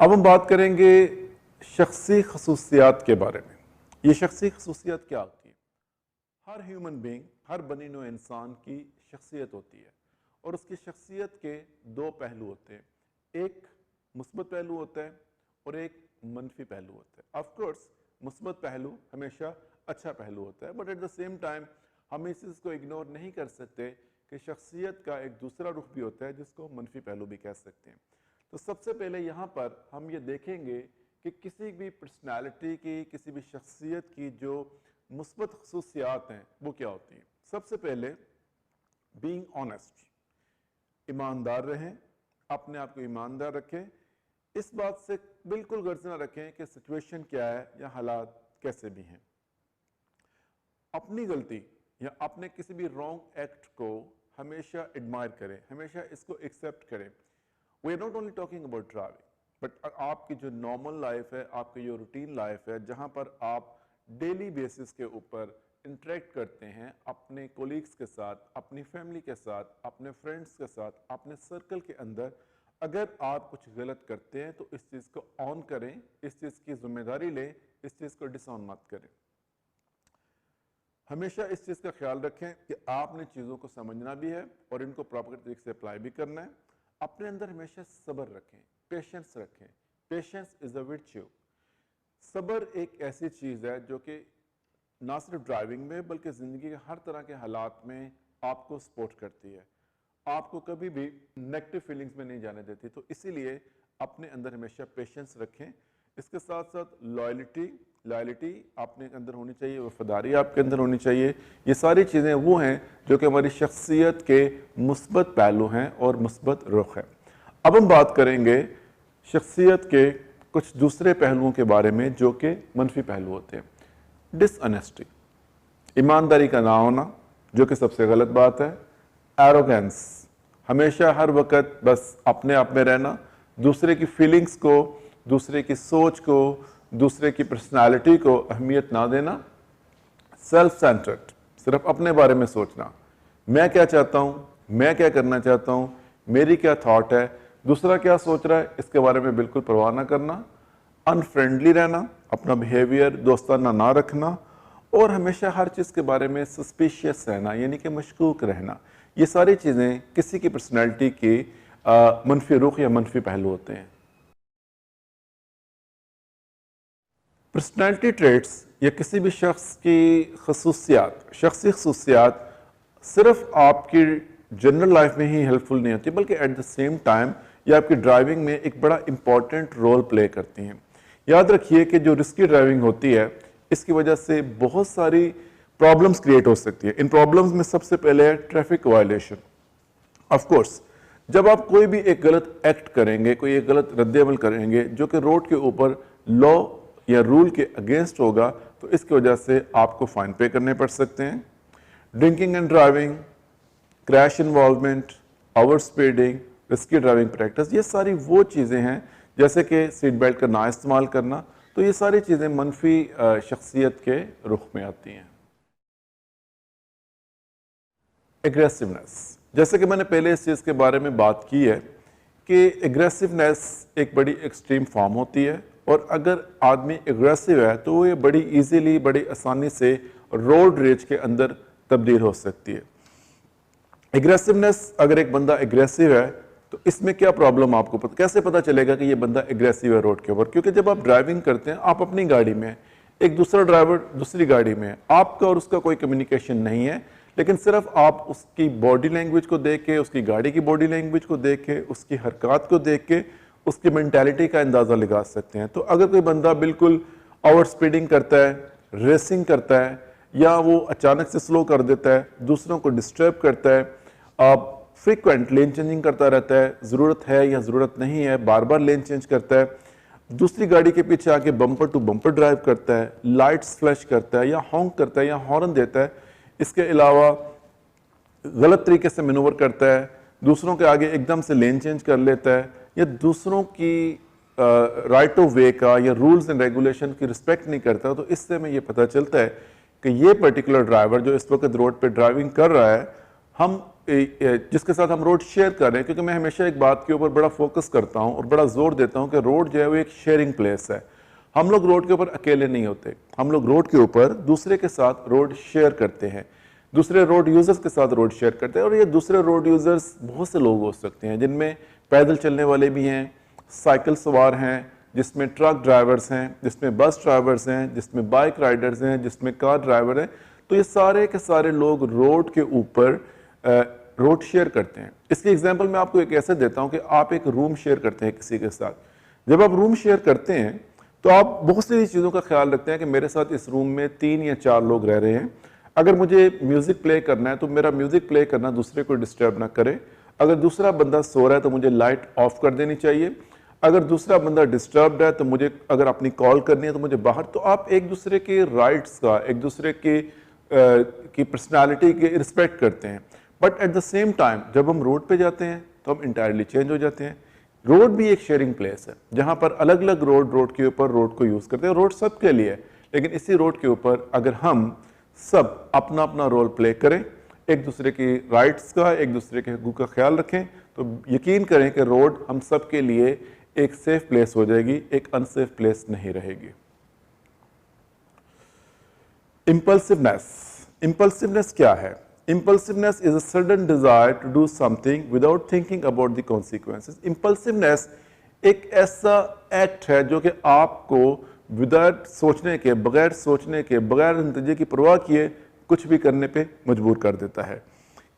अब हम बात करेंगे शख्सी खसूसियात के बारे में। ये शख्सी खसूसियात क्या होती है? हर ह्यूमन बीइंग, हर बनी नौ इंसान की शख्सियत होती है और उसकी शख्सियत के दो पहलू होते हैं। एक मुस्बत पहलू होता है और एक मनफी पहलू होता है। ऑफ कोर्स मुस्बत पहलू हमेशा अच्छा पहलू होता है, but at the same time हम इस चीज़ को इग्नोर नहीं कर सकते कि शख्सियत का एक दूसरा रुख भी होता है जिसको मनफी पहलू भी कह सकते हैं। तो सबसे पहले यहाँ पर हम ये देखेंगे कि किसी भी पर्सनालिटी की, किसी भी शख्सियत की जो मुस्बत खसूसियात हैं वो क्या होती हैं। सबसे पहले बीइंग ऑनेस्ट, ईमानदार रहें, अपने आप को ईमानदार रखें। इस बात से बिल्कुल गर्ज ना रखें कि सिचुएशन क्या है या हालात कैसे भी हैं। अपनी गलती या अपने किसी भी रॉन्ग एक्ट को हमेशा एडमायर करें, हमेशा इसको एक्सेप्ट करें। We are not only talking about driving, but आपकी जो नॉर्मल लाइफ है, आपकी जो रूटीन लाइफ है, जहाँ पर आप डेली बेसिस के ऊपर इंटरेक्ट करते हैं अपने कोलीग्स के साथ, अपनी फैमिली के साथ, अपने फ्रेंड्स के साथ, अपने सर्कल के अंदर, अगर आप कुछ गलत करते हैं तो इस चीज़ को ऑन करें, इस चीज़ की जिम्मेदारी लें, इस चीज़ को डिसऑन मत करें। हमेशा इस चीज़ का ख्याल रखें कि आपने चीज़ों को समझना भी है और इनको प्रॉपर तरीके से अप्लाई भी करना है। अपने अंदर हमेशा सब्र रखें, पेशेंस रखें। Patience is a virtue. सब्र एक ऐसी चीज़ है जो कि ना सिर्फ ड्राइविंग में बल्कि ज़िंदगी के हर तरह के हालात में आपको सपोर्ट करती है, आपको कभी भी नेगेटिव फीलिंग्स में नहीं जाने देती। तो इसीलिए अपने अंदर हमेशा पेशेंस रखें। इसके साथ साथ लॉयल्टी अपने अंदर होनी चाहिए, वफादारी आपके अंदर होनी चाहिए। ये सारी चीज़ें वो हैं जो कि हमारी शख्सियत के मुस्बत पहलू हैं और मुस्बत रुख हैं। अब हम बात करेंगे शख्सियत के कुछ दूसरे पहलुओं के बारे में जो कि मनफी पहलू होते हैं। डिसऑनेस्टी, ईमानदारी का ना होना, जो कि सबसे गलत बात है। एरोगेंस, हमेशा हर वक्त बस अपने आप में रहना, दूसरे की फीलिंग्स को, दूसरे की सोच को, दूसरे की पर्सनालिटी को अहमियत ना देना। सेल्फ सेंटर्ड, सिर्फ अपने बारे में सोचना, मैं क्या चाहता हूँ, मैं क्या करना चाहता हूँ, मेरी क्या थॉट है, दूसरा क्या सोच रहा है, इसके बारे में बिल्कुल परवाह ना करना। अनफ्रेंडली रहना, अपना बिहेवियर दोस्ताना ना रखना और हमेशा हर चीज़ के बारे में सस्पिशियस रहना, यानी कि मशकूक रहना। ये सारी चीज़ें किसी की पर्सनैलिटी की मनफी रुख या मनफी पहलू होते हैं। पर्सनैलिटी ट्रेट्स या किसी भी शख्स की खसूसियात, शख्सी खसूसियात सिर्फ आपकी जनरल लाइफ में ही हेल्पफुल नहीं होती बल्कि एट द सेम टाइम ये आपकी ड्राइविंग में एक बड़ा इंपॉर्टेंट रोल प्ले करती हैं। याद रखिए कि जो रिस्की ड्राइविंग होती है इसकी वजह से बहुत सारी प्रॉब्लम्स क्रिएट हो सकती है। इन प्रॉब्लम्स में सबसे पहले है ट्रैफिक वायलेशन। ऑफ कोर्स जब आप कोई भी एक गलत एक्ट करेंगे, कोई एक गलत रद्द-ए-अमल करेंगे जो कि रोड के ऊपर लॉ या रूल के अगेंस्ट होगा, तो इसकी वजह से आपको फाइन पे करने पड़ सकते हैं। Drinking and driving, crash involvement, over speeding, risky driving practice, ये सारी वो चीज़ें हैं, जैसे कि सीट बेल्ट का ना इस्तेमाल करना। तो ये सारी चीज़ें मनफी शख्सियत के रुख में आती हैं। एग्रेसिवनेस, जैसे कि मैंने पहले इस चीज़ के बारे में बात की है कि एग्रेसिवनेस एक बड़ी एक्सट्रीम फॉर्म होती है और अगर आदमी एग्रेसिव है तो ये बड़ी इजीली, बड़ी आसानी से रोड रेज के अंदर तब्दील हो सकती है। एग्रेसिवनेस, अगर एक बंदा एग्रेसिव है तो इसमें क्या प्रॉब्लम आपको कैसे पता चलेगा कि ये बंदा एग्रेसिव है रोड के ऊपर? क्योंकि जब आप ड्राइविंग करते हैं, आप अपनी गाड़ी में, एक दूसरा ड्राइवर दूसरी गाड़ी में है, आपका और उसका कोई कम्युनिकेशन नहीं है, लेकिन सिर्फ आप उसकी बॉडी लैंग्वेज को देख के, उसकी गाड़ी की बॉडी लैंग्वेज को देख के, उसकी हरकत को देख के उसकी मेंटालिटी का अंदाज़ा लगा सकते हैं। तो अगर कोई बंदा बिल्कुल ओवर स्पीडिंग करता है, रेसिंग करता है, या वो अचानक से स्लो कर देता है, दूसरों को डिस्टर्ब करता है, आप फ्रीक्वेंट लेन चेंजिंग करता रहता है, ज़रूरत है या ज़रूरत नहीं है, बार बार लेन चेंज करता है, दूसरी गाड़ी के पीछे आके बम्पर टू बम्पर ड्राइव करता है, लाइट्स फ्लैश करता है या हॉन्क करता है या हॉर्न देता है, इसके अलावा गलत तरीके से मैनूवर करता है, दूसरों के आगे एकदम से लेन चेंज कर लेता है, या दूसरों की राइट ऑफ वे का या रूल्स एंड रेगुलेशन की रिस्पेक्ट नहीं करता। तो इससे हमें ये पता चलता है कि ये पर्टिकुलर ड्राइवर जो इस वक्त रोड पे ड्राइविंग कर रहा है, हम जिसके साथ हम रोड शेयर कर रहे हैं, क्योंकि मैं हमेशा एक बात के ऊपर बड़ा फोकस करता हूं और बड़ा जोर देता हूं कि रोड जो है वो एक शेयरिंग प्लेस है। हम लोग रोड के ऊपर अकेले नहीं होते, हम लोग रोड के ऊपर दूसरे के साथ रोड शेयर करते हैं, दूसरे रोड यूजर्स के साथ रोड शेयर करते हैं। और ये दूसरे रोड यूजर्स बहुत से लोग हो सकते हैं, जिनमें पैदल चलने वाले भी हैं, साइकिल सवार हैं, जिसमें ट्रक ड्राइवर्स हैं, जिसमें बस ड्राइवर्स हैं, जिसमें बाइक राइडर्स हैं, जिसमें कार ड्राइवर हैं। तो ये सारे के सारे लोग रोड के ऊपर रोड शेयर करते हैं। इसकी एग्जांपल मैं आपको एक ऐसे देता हूं कि आप एक रूम शेयर करते हैं किसी के साथ। जब आप रूम शेयर करते हैं तो आप बहुत सी चीज़ों का ख्याल रखते हैं कि मेरे साथ इस रूम में 3 या 4 लोग रह रहे हैं। अगर मुझे म्यूज़िक प्ले करना है तो मेरा म्यूज़िक प्ले करना दूसरे को डिस्टर्ब ना करे। अगर दूसरा बंदा सो रहा है तो मुझे लाइट ऑफ कर देनी चाहिए। अगर दूसरा बंदा डिस्टर्ब्ड है तो मुझे अगर अपनी कॉल करनी है तो मुझे बाहर। तो आप एक दूसरे के राइट्स का, एक दूसरे की पर्सनालिटी के रिस्पेक्ट करते हैं। But at the same time जब हम रोड पे जाते हैं तो हम इंटायरली चेंज हो जाते हैं। रोड भी एक शेयरिंग प्लेस है जहां पर अलग अलग रोड के ऊपर रोड को यूज करते हैं। रोड सबके लिए है, लेकिन इसी रोड के ऊपर अगर हम सब अपना अपना रोल प्ले करें, एक दूसरे की राइट्स का, एक दूसरे के हकूक़ का ख्याल रखें, तो यकीन करें कि रोड हम सब के लिए एक सेफ प्लेस हो जाएगी, एक अनसेफ प्लेस नहीं रहेगी। इंपल्सिवनेस क्या है? Impulsiveness is a sudden desire to do something without thinking about the consequences. Impulsiveness एक ऐसा एक्ट है जो कि आपको विदाउट सोचने के, बगैर नतीजे की परवाह किए कुछ भी करने पे मजबूर कर देता है।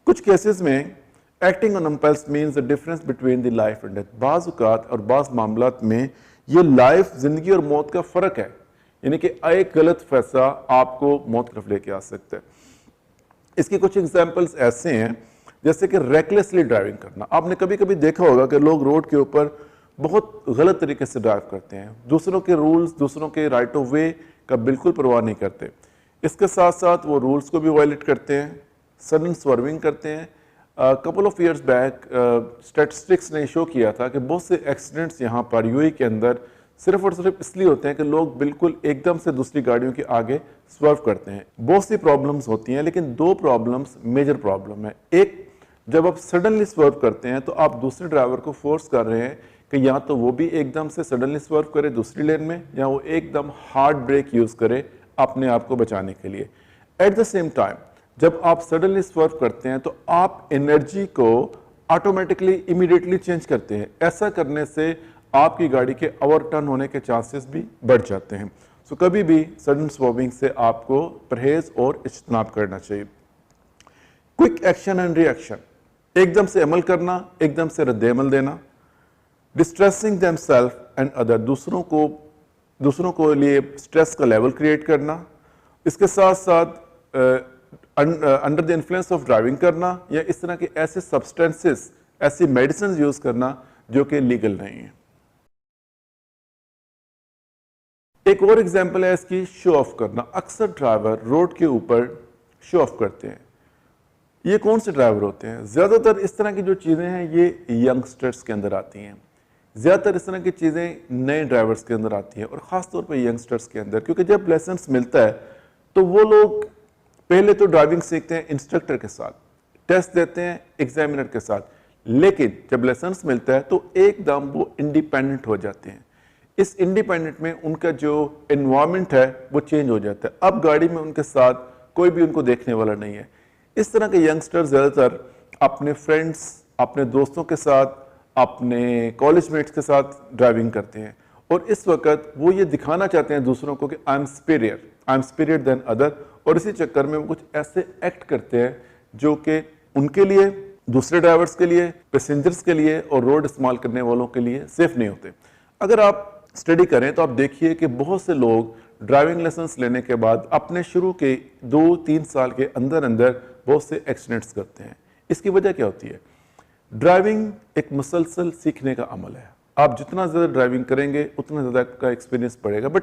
कुछ केसेस में acting on impulse means the difference between the life and death. बाज़ औक़ात और बाज़ मामलात में ये लाइफ, जिंदगी और मौत का फ़र्क है, यानी कि एक गलत फैसला आपको मौत की तरफ लेके आ सकता है। इसके कुछ एग्जाम्पल्स ऐसे हैं जैसे कि रेकलेसली ड्राइविंग करना। आपने कभी कभी देखा होगा कि लोग रोड के ऊपर बहुत गलत तरीके से ड्राइव करते हैं, दूसरों के रूल्स, दूसरों के राइट ऑफ वे का बिल्कुल परवाह नहीं करते। इसके साथ साथ वो रूल्स को भी वायलेट करते हैं, सडन स्वर्विंग करते हैं। Couple of years back statistics ने शो किया था कि बहुत से एक्सीडेंट्स यहाँ पर यूएई के अंदर सिर्फ और सिर्फ इसलिए होते हैं कि लोग बिल्कुल एकदम से दूसरी गाड़ियों के आगे स्वर्व करते हैं। बहुत सी प्रॉब्लम्स होती हैं, लेकिन 2 प्रॉब्लम्स मेजर प्रॉब्लम है। एक, जब आप सडनली स्वर्व करते हैं तो आप दूसरे ड्राइवर को फोर्स कर रहे हैं कि या तो वो भी एकदम से सडनली स्वर्व करे दूसरी लेन में, या वो एकदम हार्ड ब्रेक यूज करे अपने आप को बचाने के लिए। एट द सेम टाइम जब आप सडनली स्वर्व करते हैं तो आप एनर्जी को ऑटोमेटिकली इमीडिएटली चेंज करते हैं। ऐसा करने से आपकी गाड़ी के ओवरटर्न होने के चांसेस भी बढ़ जाते हैं। सो कभी भी सडन स्वर्विंग से आपको परहेज और इज्तनाब करना चाहिए। क्विक एक्शन एंड रिएक्शन, एकदम से अमल करना, एकदम से रद्द-ए-अमल देना। डिस्ट्रेसिंग देमसेल्फ एंड अदर, दूसरों को लिए स्ट्रेस का लेवल क्रिएट करना। इसके साथ साथ under the influence of driving करना, या इस तरह के ऐसे सब्सटेंसेस, ऐसी मेडिसिन यूज करना जो कि लीगल नहीं है। एक और एग्जाम्पल है इसकी, शो ऑफ करना। अक्सर ड्राइवर रोड के ऊपर शो ऑफ करते हैं। ये कौन से ड्राइवर होते हैं? ज़्यादातर इस तरह की जो चीज़ें हैं ये यंगस्टर्स के अंदर आती हैं। ज़्यादातर इस तरह की चीज़ें नए ड्राइवर्स के अंदर आती हैं, और ख़ास तौर पे यंगस्टर्स के अंदर, क्योंकि जब लाइसेंस मिलता है तो वो लोग पहले तो ड्राइविंग सीखते हैं इंस्ट्रक्टर के साथ, टेस्ट देते हैं एग्जामिनर के साथ, लेकिन जब लाइसेंस मिलता है तो एकदम वो इंडिपेंडेंट हो जाते हैं। इस इंडिपेंडेंट में उनका जो एनवायरनमेंट है वो चेंज हो जाता है। अब गाड़ी में उनके साथ कोई भी उनको देखने वाला नहीं है। इस तरह के यंगस्टर ज़्यादातर अपने फ्रेंड्स, अपने दोस्तों के साथ, अपने कॉलेज मेट्स के साथ ड्राइविंग करते हैं, और इस वक्त वो ये दिखाना चाहते हैं दूसरों को कि I am superior than other, और इसी चक्कर में वो कुछ ऐसे एक्ट करते हैं जो कि उनके लिए, दूसरे ड्राइवर्स के लिए, पैसेंजर्स के लिए और रोड इस्तेमाल करने वालों के लिए सेफ नहीं होते। अगर आप स्टडी करें तो आप देखिए कि बहुत से लोग ड्राइविंग लाइसेंस लेने के बाद अपने शुरू के 2-3 साल के अंदर अंदर बहुत से एक्सीडेंट्स करते हैं। इसकी वजह क्या होती है? ड्राइविंग एक मुसलसल सीखने का अमल है। आप जितना ज़्यादा ड्राइविंग करेंगे उतना ज़्यादा आपका एक्सपीरियंस बढ़ेगा, बट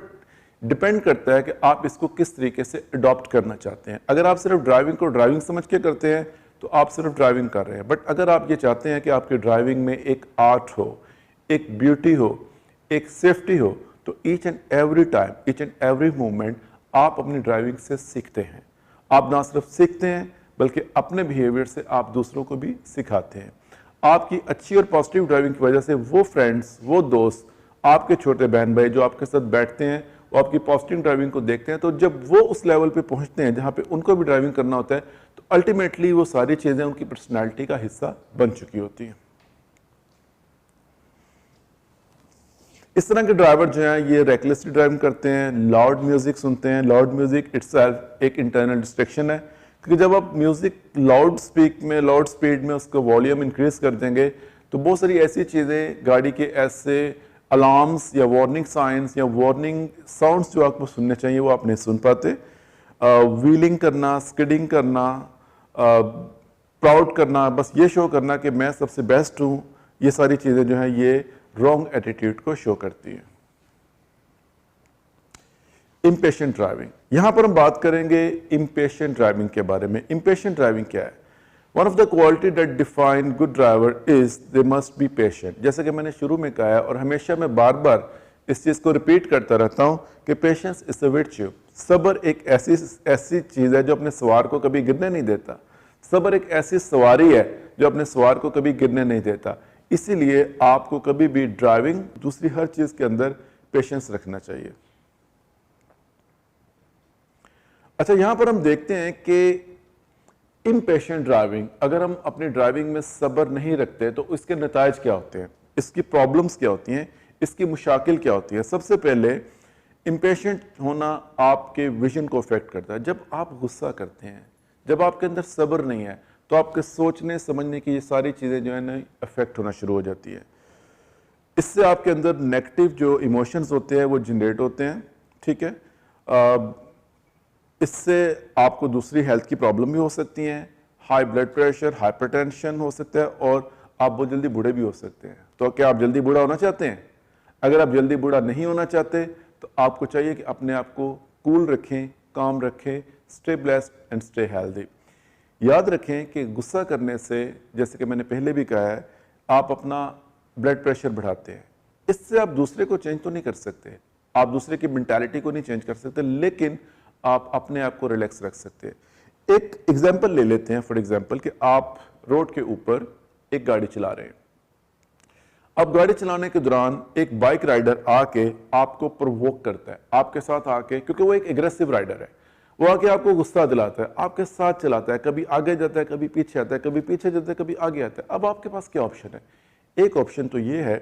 डिपेंड करता है कि आप इसको किस तरीके से अडॉप्ट करना चाहते हैं। अगर आप सिर्फ ड्राइविंग को ड्राइविंग समझ के करते हैं तो आप सिर्फ ड्राइविंग कर रहे हैं, बट अगर आप ये चाहते हैं कि आपकी ड्राइविंग में एक आर्ट हो, एक ब्यूटी हो, एक सेफ्टी हो, तो each and every time, each and every moment आप अपनी ड्राइविंग से सीखते हैं। आप ना सिर्फ सीखते हैं बल्कि अपने बिहेवियर से आप दूसरों को भी सिखाते हैं। आपकी अच्छी और पॉजिटिव ड्राइविंग की वजह से वो फ्रेंड्स, वो दोस्त, आपके छोटे बहन भाई जो आपके साथ बैठते हैं, वो आपकी पॉजिटिव ड्राइविंग को देखते हैं, तो जब वो उस लेवल पे पहुंचते हैं जहां पे उनको भी ड्राइविंग करना होता है, तो अल्टीमेटली वो सारी चीज़ें उनकी पर्सनैलिटी का हिस्सा बन चुकी होती हैं। इस तरह के ड्राइवर जो हैं ये रेकलेसली ड्राइविंग करते हैं, लाउड म्यूजिक सुनते हैं। लाउड म्यूजिक इटसेल्फ एक इंटरनल डिस्ट्रैक्शन है, क्योंकि जब आप म्यूजिक लाउड स्पीड में उसका वॉल्यूम इंक्रीज कर देंगे तो बहुत सारी ऐसी चीज़ें गाड़ी के ऐसे अलार्म्स या वार्निंग साइंस या वार्निंग साउंड्स जो आपको सुनने चाहिए वो आप नहीं सुन पाते। व्हीलिंग करना, स्किडिंग करना, प्राउड करना, बस ये शो करना कि मैं सबसे बेस्ट हूँ, ये सारी चीज़ें जो हैं ये रॉन्ग एटीट्यूड को शो करती है। इम्पेशेंट ड्राइविंग, यहां पर हम बात करेंगे इम्पेशेंट ड्राइविंग के बारे में। इम्पेशेंट ड्राइविंग क्या है? One of the quality that define good driver is they must be patient. जैसे कि मैंने शुरू में कहा है और हमेशा मैं बार बार इस चीज को रिपीट करता रहता हूं कि पेशेंस इज अ वर्च्यू। सब्र एक ऐसी चीज है जो अपने सवार को कभी गिरने नहीं देता। सब्र एक ऐसी सवारी है जो अपने सवार को कभी गिरने नहीं देता। इसीलिए आपको कभी भी ड्राइविंग, दूसरी हर चीज के अंदर पेशेंस रखना चाहिए। अच्छा, यहां पर हम देखते हैं कि इम्पेशेंट ड्राइविंग, अगर हम अपनी ड्राइविंग में सब्र नहीं रखते तो इसके नतायज क्या होते हैं, इसकी प्रॉब्लम्स क्या होती हैं, इसकी मुशाकिल क्या होती है। सबसे पहले इम्पेशेंट होना आपके विजन को अफेक्ट करता है। जब आप गुस्सा करते हैं, जब आपके अंदर सब्र नहीं है, तो आपके सोचने समझने की ये सारी चीज़ें जो है ना अफेक्ट होना शुरू हो जाती है। इससे आपके अंदर नेगेटिव जो इमोशंस होते हैं वो जनरेट होते हैं, ठीक है। इससे आपको दूसरी हेल्थ की प्रॉब्लम भी हो सकती हैं, हाई ब्लड प्रेशर, हाइपरटेंशन हो सकता है और आप बहुत जल्दी बूढ़े भी हो सकते हैं। तो क्या आप जल्दी बूढ़ा होना चाहते हैं? अगर आप जल्दी बूढ़ा नहीं होना चाहते तो आपको चाहिए कि अपने आप को कूल रखें, काम रखें, stay blessed and stay healthy. याद रखें कि गुस्सा करने से, जैसे कि मैंने पहले भी कहा है, आप अपना ब्लड प्रेशर बढ़ाते हैं। इससे आप दूसरे को चेंज तो नहीं कर सकते, आप दूसरे की मेंटालिटी को नहीं चेंज कर सकते, लेकिन आप अपने आप को रिलैक्स रख सकते हैं। एक एग्जांपल ले लेते हैं, फॉर एग्जांपल कि आप रोड के ऊपर एक गाड़ी चला रहे हैं। अब गाड़ी चलाने के दौरान एक बाइक राइडर आके आपको प्रोवोक करता है, आपके साथ आके, क्योंकि वो एक एग्रेसिव राइडर है, वो आके आपको गुस्सा दिलाता है, आपके साथ चलाता है, कभी आगे जाता है, कभी पीछे आता है, कभी पीछे जाता है, कभी आगे आता है। अब आपके पास क्या ऑप्शन है? एक ऑप्शन तो ये है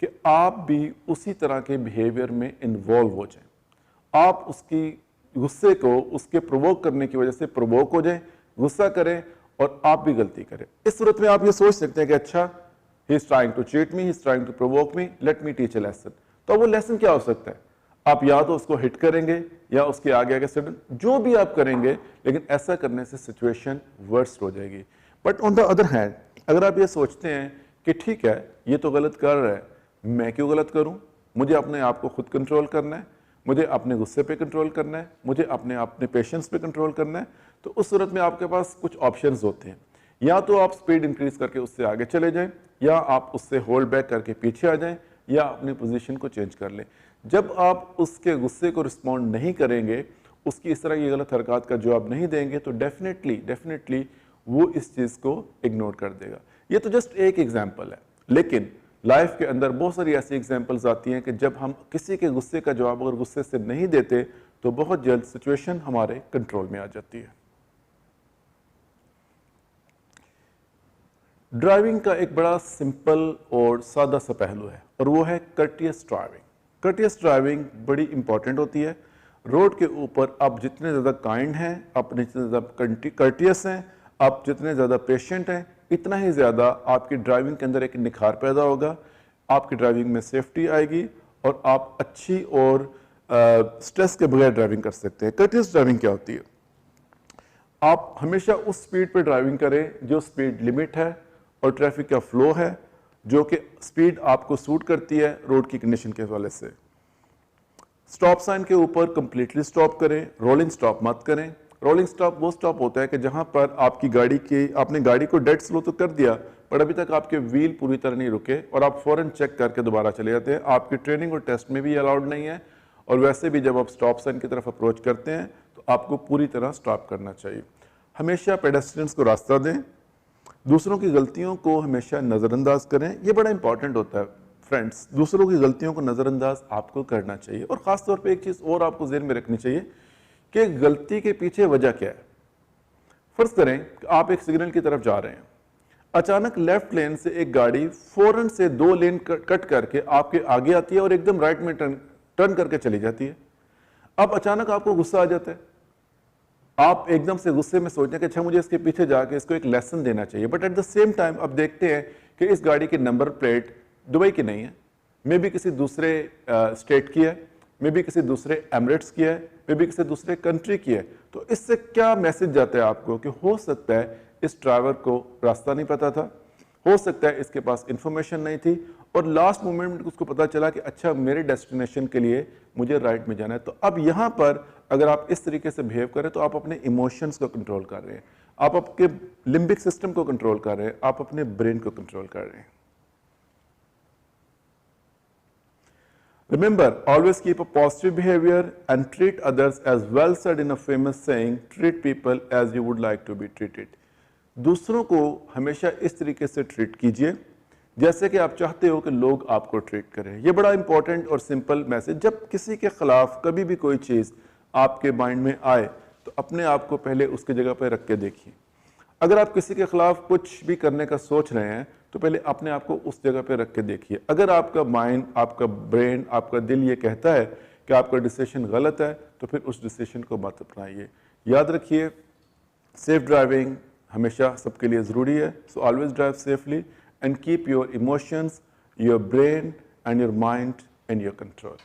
कि आप भी उसी तरह के बिहेवियर में इन्वॉल्व हो जाएं। आप उसकी गुस्से को, उसके प्रोवोक करने की वजह से प्रोवोक हो जाए, गुस्सा करें और आप भी गलती करें। इस सूरत में आप ये सोच सकते हैं कि अच्छा, he is trying to cheat me, he is trying to provoke me, let me teach a lesson. तो वो लेसन क्या हो सकता है? आप या तो उसको हिट करेंगे या उसके आगे आगे सडन, जो भी आप करेंगे, लेकिन ऐसा करने से सिचुएशन वर्स्ट हो जाएगी। But on the other hand, अगर आप ये सोचते हैं कि ठीक है, ये तो गलत कर रहा है, मैं क्यों गलत करूं, मुझे अपने आप को खुद कंट्रोल करना है, मुझे अपने गुस्से पे कंट्रोल करना है, मुझे अपने पेशेंस पे कंट्रोल करना है, तो उस सूरत में आपके पास कुछ ऑप्शंस होते हैं। या तो आप स्पीड इंक्रीज करके उससे आगे चले जाएं, या आप उससे होल्ड बैक करके पीछे आ जाएं, या अपनी पोजीशन को चेंज कर लें। जब आप उसके गुस्से को रिस्पॉन्ड नहीं करेंगे, उसकी इस तरह की गलत हरकत का जवाब नहीं देंगे, तो डेफिनेटली वो इस चीज़ को इग्नोर कर देगा। ये तो जस्ट एक एग्जाम्पल है, लेकिन लाइफ के अंदर बहुत सारी ऐसी एग्जाम्पल्स आती हैं कि जब हम किसी के गुस्से का जवाब अगर गुस्से से नहीं देते तो बहुत जल्द सिचुएशन हमारे कंट्रोल में आ जाती है। ड्राइविंग का एक बड़ा सिंपल और सादा सा पहलू है और वो है कर्टियस ड्राइविंग। कर्टियस ड्राइविंग बड़ी इंपॉर्टेंट होती है। रोड के ऊपर आप जितने ज़्यादा काइंड हैं, आप जितने ज़्यादा कर्टियस हैं, आप जितने ज़्यादा पेशेंट हैं, इतना ही ज़्यादा आपकी ड्राइविंग के अंदर एक निखार पैदा होगा, आपकी ड्राइविंग में सेफ्टी आएगी और आप अच्छी और स्ट्रेस के बगैर ड्राइविंग कर सकते हैं। कर्टियस ड्राइविंग क्या होती है? आप हमेशा उस स्पीड पे ड्राइविंग करें जो स्पीड लिमिट है और ट्रैफिक का फ्लो है, जो कि स्पीड आपको सूट करती है रोड की कंडीशन के हवाले से। स्टॉप साइन के ऊपर कंप्लीटली स्टॉप करें, रोलिंग स्टॉप मत करें। रोलिंग स्टॉप वो स्टॉप होता है कि जहां पर आपने गाड़ी को डेड स्लो तो कर दिया, पर अभी तक आपके व्हील पूरी तरह नहीं रुके और आप फौरन चेक करके दोबारा चले जाते हैं। आपकी ट्रेनिंग और टेस्ट में भी अलाउड नहीं है, और वैसे भी जब आप स्टॉप साइन की तरफ अप्रोच करते हैं तो आपको पूरी तरह स्टॉप करना चाहिए। हमेशा पेडेस्ट्रियंस को रास्ता दें, दूसरों की गलतियों को हमेशा नज़रअंदाज करें। ये बड़ा इंपॉर्टेंट होता है फ्रेंड्स, दूसरों की गलतियों को नज़रअंदाज आपको करना चाहिए। और ख़ास तौर पे एक चीज़ और आपको ज़हन में रखनी चाहिए कि गलती के पीछे वजह क्या है। फ़र्ज़ करें कि आप एक सिग्नल की तरफ जा रहे हैं, अचानक लेफ्ट लेन से एक गाड़ी फ़ौरन से 2 लेन कट करके आपके आगे आती है और एकदम राइट में टर्न करके चली जाती है। अब अचानक आपको गुस्सा आ जाता है, आप एकदम से गुस्से में सोचते हैं कि अच्छा मुझे इसके पीछे जाके इसको एक लेसन देना चाहिए, but at the same time अब देखते हैं कि इस गाड़ी की नंबर प्लेट दुबई की नहीं है, मे भी किसी दूसरे स्टेट की है, मे भी किसी दूसरे एमिरेट्स की है, मे भी किसी दूसरे कंट्री की है। तो इससे क्या मैसेज जाता है आपको कि हो सकता है इस ड्राइवर को रास्ता नहीं पता था, हो सकता है इसके पास इंफॉर्मेशन नहीं थी और लास्ट मोमेंट में उसको पता चला कि अच्छा मेरे डेस्टिनेशन के लिए मुझे राइट में जाना है। तो अब यहाँ पर अगर आप इस तरीके से बिहेव करें तो आप अपने इमोशंस को कंट्रोल कर रहे हैं, आप आपके लिम्बिक सिस्टम को कंट्रोल कर रहे हैं, आप अपने ब्रेन को कंट्रोल कर रहे हैं। Remember, always keep a positive behavior and treat others as well said in a famous saying, treat people as you would like to be treated. दूसरों को हमेशा इस तरीके से ट्रीट कीजिए जैसे कि आप चाहते हो कि लोग आपको ट्रीट करें। ये बड़ा इंपॉर्टेंट और सिंपल मैसेज। जब किसी के खिलाफ कभी भी कोई चीज़ आपके माइंड में आए तो अपने आप को पहले उसकी जगह पर रख के देखिए। अगर आप किसी के खिलाफ कुछ भी करने का सोच रहे हैं तो पहले अपने आप को उस जगह पे रख के देखिए। अगर आपका माइंड, आपका ब्रेन, आपका दिल ये कहता है कि आपका डिसीजन गलत है तो फिर उस डिसीजन को मत अपनाइए। याद रखिए, सेफ ड्राइविंग हमेशा सबके लिए ज़रूरी है। So always drive safely and keep your emotions, your brain and your mind in your control.